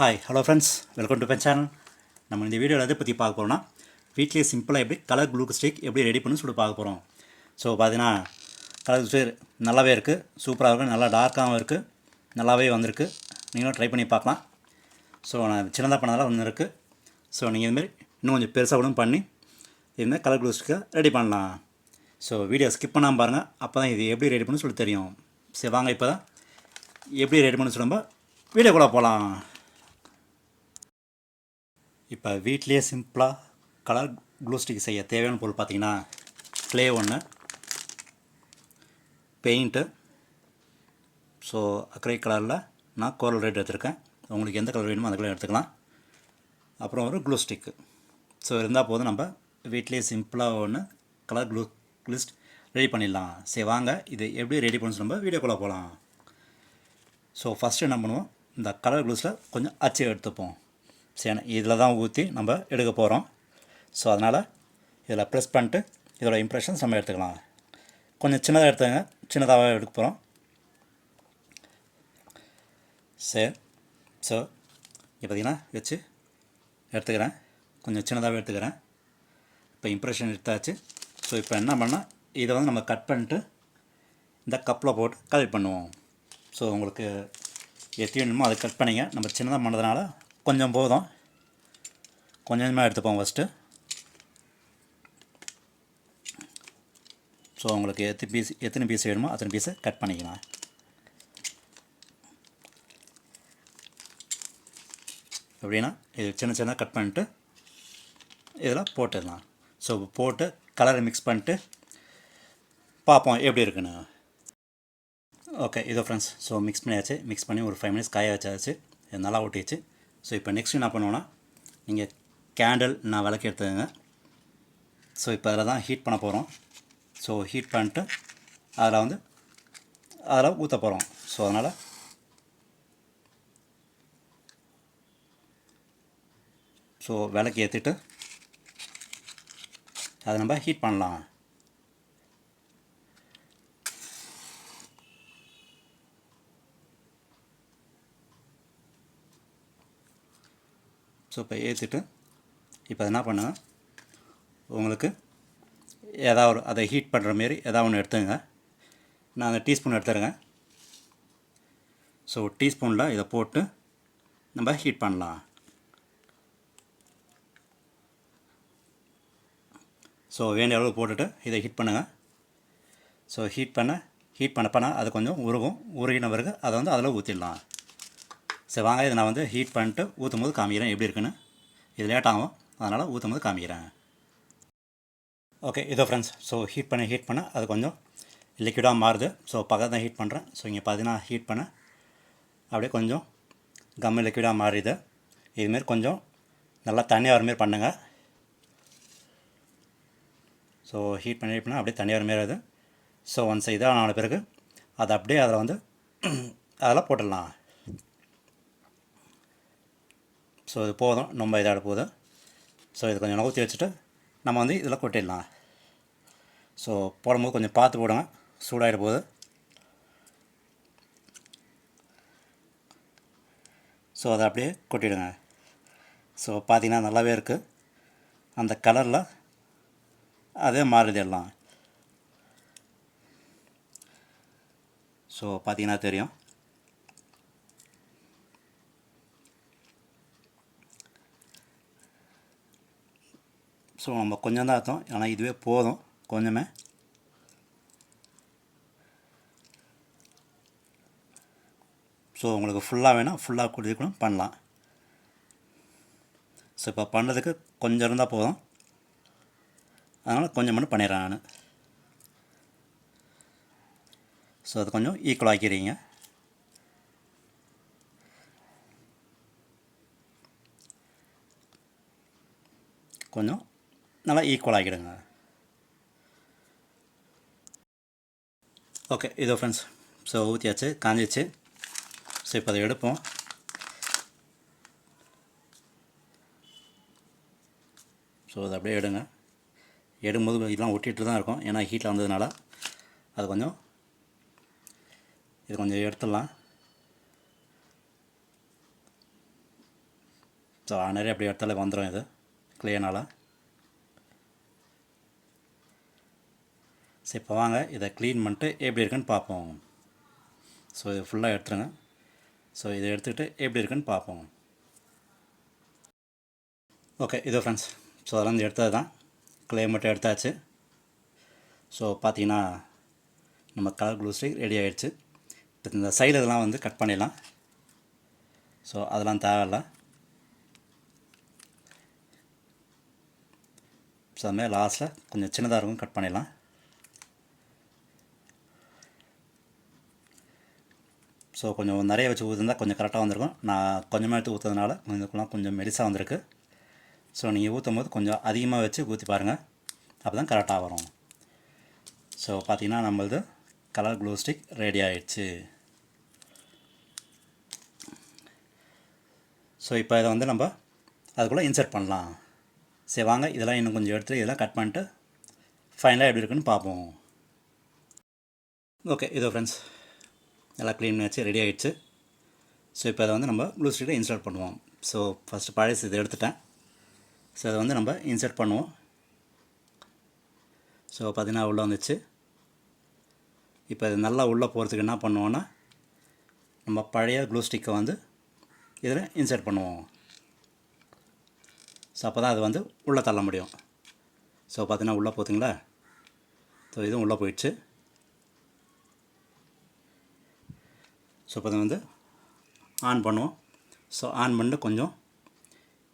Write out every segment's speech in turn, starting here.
Hi hello friends, welcome to my channel. நம்ம இந்த வீடியோவில் எதை பற்றி பார்க்க போகிறோம்னா, வீட்டிலேயே சிம்பிளாக எப்படி கலர் க்ளூ ஸ்டிக் எப்படி ரெடி பண்ணி சொல்லி பார்க்க போகிறோம். ஸோ பார்த்தீங்கன்னா கலர் ஸ்டிக் நல்லாவே இருக்குது, சூப்பராக இருக்குது, நல்லா டார்க்காகவும் இருக்குது, நல்லாவே வந்திருக்கு. நீங்களும் ட்ரை பண்ணி பார்க்கலாம். ஸோ நான் சின்னதாக பண்ணதால் ஒன்று இருக்குது. ஸோ நீங்கள் இதுமாரி இன்னும் கொஞ்சம் பெருசாக கூட பண்ணி இதுமாதிரி கலர் க்ளூ ஸ்டிக்கை ரெடி பண்ணலாம். ஸோ வீடியோ ஸ்கிப் பண்ணாமல் பாருங்கள், அப்போ தான் இது எப்படி ரெடி பண்ணி சொல்லி தெரியும். சரி வாங்க, இப்போ தான் எப்படி ரெடி பண்ணி சொல்லும்போது வீடியோ கூட போகலாம். இப்போ வீட்லேயே சிம்பிளாக கலர் க்ளூ ஸ்டிக் செய்ய தேவையான பொருள் பார்த்திங்கன்னா, க்ளே ஒன்று, பெயிண்ட்டு. ஸோ அக்ரை கலரில் நான் கோரல் ரெட் எடுத்துருக்கேன். உங்களுக்கு எந்த கலர் வேணுமோ அந்த கலர் எடுத்துக்கலாம். அப்புறம் ஒரு க்ளூ ஸ்டிக்கு. ஸோ இருந்தால் போதும், நம்ம வீட்லேயே சிம்பிளாக ஒன்று கலர் க்ளூ லிஸ்ட் ரெடி பண்ணிடலாம். சரி வாங்க, இது எப்படி ரெடி பண்ணி நம்ம வீடியோக்குள்ளே போகலாம். ஸோ ஃபஸ்ட்டு என்ன பண்ணுவோம், இந்த கலர் க்ளூஸில் கொஞ்சம் அச்சு எடுத்துப்போம். சரி, இதில் தான் ஊற்றி நம்ம எடுக்க போகிறோம். ஸோ அதனால் இதில் ப்ரெஸ் பண்ணிட்டு இதோட இம்ப்ரெஷன்ஸ் நம்ம எடுத்துக்கலாம். கொஞ்சம் சின்னதாக எடுத்துங்க, சின்னதாக எடுக்க போகிறோம். சரி, ஸோ இப்போ பார்த்திங்கன்னா வச்சு எடுத்துக்கிறேன், கொஞ்சம் சின்னதாகவே எடுத்துக்கிறேன். இப்போ இம்ப்ரெஷன் எடுத்தாச்சு. ஸோ இப்போ என்ன பண்ணால் இதை வந்து நம்ம கட் பண்ணிட்டு இந்த கப்பில் போட்டு கலெக்ட் பண்ணுவோம். ஸோ உங்களுக்கு எத்தி வேணுமோ அதை கட் பண்ணிங்க. நம்ம சின்னதாக பண்ணதுனால கொஞ்சம் போதும், கொஞ்சமாக எடுத்துப்போம் ஃபஸ்ட்டு. ஸோ உங்களுக்கு எத்தனை பீஸ் வேணுமோ அத்தனை பீஸை கட் பண்ணிக்கலாம். எப்படின்னா இது சின்ன சின்ன கட் பண்ணிட்டு இதில் போட்டுடலாம். ஸோ போட்டு கலரை மிக்ஸ் பண்ணிட்டு பார்ப்போம் எப்படி இருக்குன்னு. ஓகே, இதோ ஃப்ரெண்ட்ஸ், ஸோ மிக்ஸ் பண்ணியாச்சு. மிக்ஸ் பண்ணி ஒரு 5 மினிட்ஸ் காய வச்சாச்சு. இது நல்லா ஊட்டிச்சு. ஸோ இப்போ நெக்ஸ்ட் என்ன பண்ணுவோன்னா, நீங்கள் கேண்டில் நான் விளக்கு எடுத்துக்கங்க. ஸோ இப்போ அதில் தான் ஹீட் பண்ண போகிறோம். ஸோ ஹீட் பண்ணிட்டு அதில் ஊற்ற போகிறோம். ஸோ அதனால் விளக்கு ஏற்றிட்டு அதை நம்ம ஹீட் பண்ணலாம். ஸோ இப்போ ஏற்றிட்டு இப்போ என்ன பண்ணுங்க, உங்களுக்கு ஏதாவது அதை ஹீட் பண்ணுற மாரி ஏதாவது ஒன்று எடுத்துங்க. நான் அந்த டீஸ்பூன் எடுத்துருங்க. ஸோ டீஸ்பூனில் இதை போட்டு நம்ம ஹீட் பண்ணலாம். ஸோ வேண்டிய அளவு போட்டுட்டு இதை ஹீட் பண்ணுங்கள். ஸோ ஹீட் பண்ண அது கொஞ்சம் உருகின பிறகு அதை வந்து அதில் ஊற்றிடலாம். சரி வாங்க, இதை நான் வந்து ஹீட் பண்ணிட்டு ஊற்றும் போது காமிக்கிறேன் எப்படி இருக்குன்னு. இது லேட் ஆகும், அதனால் ஊற்றும் போது காமிக்கிறேன். ஓகே, இதோ ஃப்ரெண்ட்ஸ், ஸோ ஹீட் பண்ண அது கொஞ்சம் லிக்விடாக மாறுது. ஸோ பக்கத்தில் தான் ஹீட் பண்ணுறேன். ஸோ இங்கே பார்த்தீங்கன்னா ஹீட் பண்ண அப்படியே கொஞ்சம் கம்மி லிக்விடாக மாறிது. இதுமாரி கொஞ்சம் நல்லா தண்ணியாக வர மாரி பண்ணுங்கள். ஸோ ஹீட் பண்ண அப்படியே தண்ணியாக வர மாரி அது. ஸோ ஒன்ஸ் இதாக ஆன பிறகு அதை அப்படியே அதில் வந்து அதெல்லாம் போட்டுடலாம். ஸோ இது போதும், ரொம்ப இதாக போகுது. ஸோ இது கொஞ்சம் நகர்த்தி வச்சுட்டு நம்ம வந்து இதில் கொட்டிடலாம். ஸோ போடும்போது கொஞ்சம் பார்த்து போடுங்க, சூடாகிட போகுது. ஸோ அதை அப்படியே கொட்டிடுங்க. ஸோ பார்த்திங்கன்னா நல்லாவே இருக்குது, அந்த கலரில் அதே மாறுது எல்லாம். ஸோ பார்த்திங்கன்னா தெரியும். ஸோ நம்ம கொஞ்சம் தான் அர்த்தம், ஆனால் இதுவே போதும் கொஞ்சமே. ஸோ உங்களுக்கு ஃபுல்லாக வேணால் ஃபுல்லாக கூட பண்ணலாம். ஸோ இப்போ பண்ணுறதுக்கு கொஞ்சம் இருந்தால் போதும், அதனால் கொஞ்சம் மட்டும் பண்ணிடுறேன் நான். ஸோ அது கொஞ்சம் ஈக்குவல் ஆக்கிடுறீங்க. கொஞ்சம் நல்லா ஈக்குவல் ஆகிடுங்க. ஓகே, இதோ ஃப்ரெண்ட்ஸ், ஸோ ஊற்றியாச்சு, காஞ்சிச்சு. ஸோ இப்போ அதை எடுப்போம். ஸோ அதை அப்படியே எடுங்க. எடுக்கும்போது இதெல்லாம் ஒட்டிகிட்டு தான் இருக்கும், ஏன்னா ஹீட்டில் வந்ததுனால. அது கொஞ்சம் இது கொஞ்சம் எடுத்துடலாம். ஸோ நிறைய அப்படி எடுத்தாலே வந்துடும் இது க்ளீனால். சரி, இப்போ வாங்க இதை க்ளீன் பண்ணிட்டு எப்படி இருக்குன்னு பார்ப்போம். ஸோ இது ஃபுல்லாக எடுத்துருங்க. ஸோ இதை எடுத்துக்கிட்டு எப்படி இருக்குன்னு பார்ப்போம். ஓகே, இதோ ஃப்ரெண்ட்ஸ், ஸோ அதெல்லாம் எடுத்தது தான், க்ளே மட்டும் எடுத்தாச்சு. ஸோ பார்த்தீங்கன்னா நம்ம கலர் க்ளூ ஸ்டிக் ரெடி ஆகிடுச்சு. இப்போ இந்த சைடு இதெல்லாம் வந்து கட் பண்ணிடலாம். ஸோ அதெல்லாம் தேவையில்லை. ஸோ அதுமாதிரி லாஸ்ட்டில் கொஞ்சம் சின்னதாக இருக்கும், கட் பண்ணிடலாம். ஸோ கொஞ்சம் நிறைய வச்சு ஊற்றுந்தால் கொஞ்சம் கரெக்டாக வந்திருக்கும். நான் கொஞ்சமாக எடுத்து ஊற்றுறதுனால கொஞ்சம் மெலிசாக வந்திருக்கு. ஸோ நீங்கள் ஊற்றும் போது கொஞ்சம் அதிகமாக வச்சு ஊற்றி பாருங்கள், அப்போ தான் கரெக்டாக வரும். ஸோ பார்த்திங்கன்னா நம்மளது கலர் க்ளூ ஸ்டிக் ரெடி ஆகிடுச்சு. ஸோ இப்போ இதை வந்து நம்ம அதுக்குள்ளே இன்சர்ட் பண்ணலாம். சரி வாங்க, இதெல்லாம் இன்னும் கொஞ்சம் எடுத்து இதெல்லாம் கட் பண்ணிட்டு ஃபைனலாக எப்படி இருக்குன்னு பார்ப்போம். ஓகே, இதோ ஃப்ரெண்ட்ஸ், எல்லாம் க்ளீன் பண்ணி ரெடி ஆகிடுச்சு. ஸோ இப்போ அதை வந்து நம்ம க்ளூ ஸ்டிக்கை இன்ஸ்டால் பண்ணுவோம். ஸோ ஃபஸ்ட்டு பழசு இதை எடுத்துட்டேன். ஸோ அதை வந்து நம்ம இன்சர்ட் பண்ணுவோம். ஸோ பார்த்திங்கன்னா உள்ளே வந்துச்சு. இப்போ இது நல்லா உள்ளே போகிறதுக்கு என்ன பண்ணுவோன்னா, நம்ம பழைய க்ளூ ஸ்டிக்கை வந்து இதில் இன்சர்ட் பண்ணுவோம். ஸோ அப்போ தான் அது வந்து உள்ளே தள்ள முடியும். ஸோ பார்த்திங்கன்னா உள்ளே போகுதுங்களா. ஸோ இதுவும் உள்ளே போயிடுச்சு. ஸோ இப்போ அதை வந்து ஆன் பண்ணுவோம். ஸோ ஆன் பண்ணிட்டு கொஞ்சம்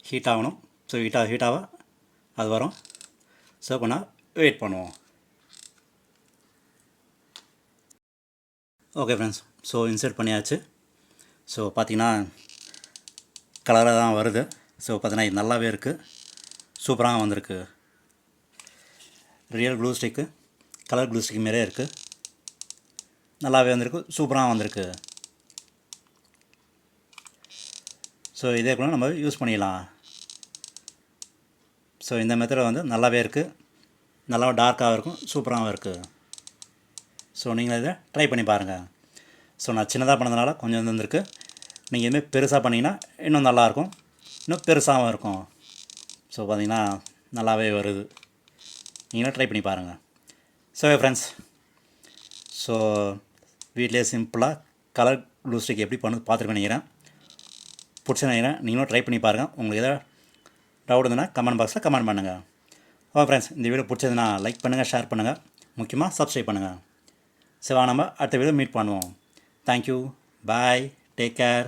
ஹீட் ஆகணும். ஸோ ஹீட்டாக அது வரும். ஸோ கொஞ்சம் வெயிட் பண்ணுவோம். ஓகே ஃப்ரெண்ட்ஸ், ஸோ இன்சர்ட் பண்ணியாச்சு. ஸோ பார்த்திங்கன்னா கலராக தான் வருது. ஸோ பார்த்திங்கன்னா இது நல்லாவே இருக்குது, சூப்பராக வந்திருக்கு. Real glue stick colour glue stick மாரியே இருக்குது, நல்லாவே வந்திருக்கு, சூப்பராக வந்திருக்கு. ஸோ இதே கூட நம்ம யூஸ் பண்ணிடலாம். ஸோ இந்த மெத்தட் வந்து நல்லாவே இருக்குது, நல்லா டார்க்காகவும் இருக்கும், சூப்பராகவும் இருக்குது. ஸோ நீங்கள் இதை ட்ரை பண்ணி பாருங்கள். ஸோ நான் சின்னதாக பண்ணதுனால கொஞ்சம் வந்துருக்கு. நீங்கள் இதுமாதிரி பெருசாக பண்ணிங்கன்னா இன்னும் நல்லாயிருக்கும், இன்னும் பெருசாகவும் இருக்கும். ஸோ பார்த்திங்கன்னா நல்லாவே வருது. நீங்களும் ட்ரை பண்ணி பாருங்கள். ஸோ ஃப்ரெண்ட்ஸ், ஸோ வீட்டிலே சிம்பிளாக கலர் க்ளூ ஸ்டிக் எப்படி பண்ணு பார்த்துருக்கேன் நினைக்கிறேன். பிடிச்ச நினைக்கிறேன். நீங்களும் ட்ரை பண்ணி பாருங்கள். உங்களுக்கு எதாவது டவுட் இருந்ததுன்னா கமெண்ட் பாக்ஸில் கமெண்ட் பண்ணுங்கள். ஓகே ஃப்ரெண்ட்ஸ், இந்த வீடியோ பிடிச்சதுன்னா லைக் பண்ணுங்கள், ஷேர் பண்ணுங்கள், முக்கியமாக சப்ஸ்கிரைப் பண்ணுங்கள். சரி, நம்ம அடுத்த வீடியோ மீட் பண்ணுவோம். தேங்க்யூ, பாய், டேக் கேர்.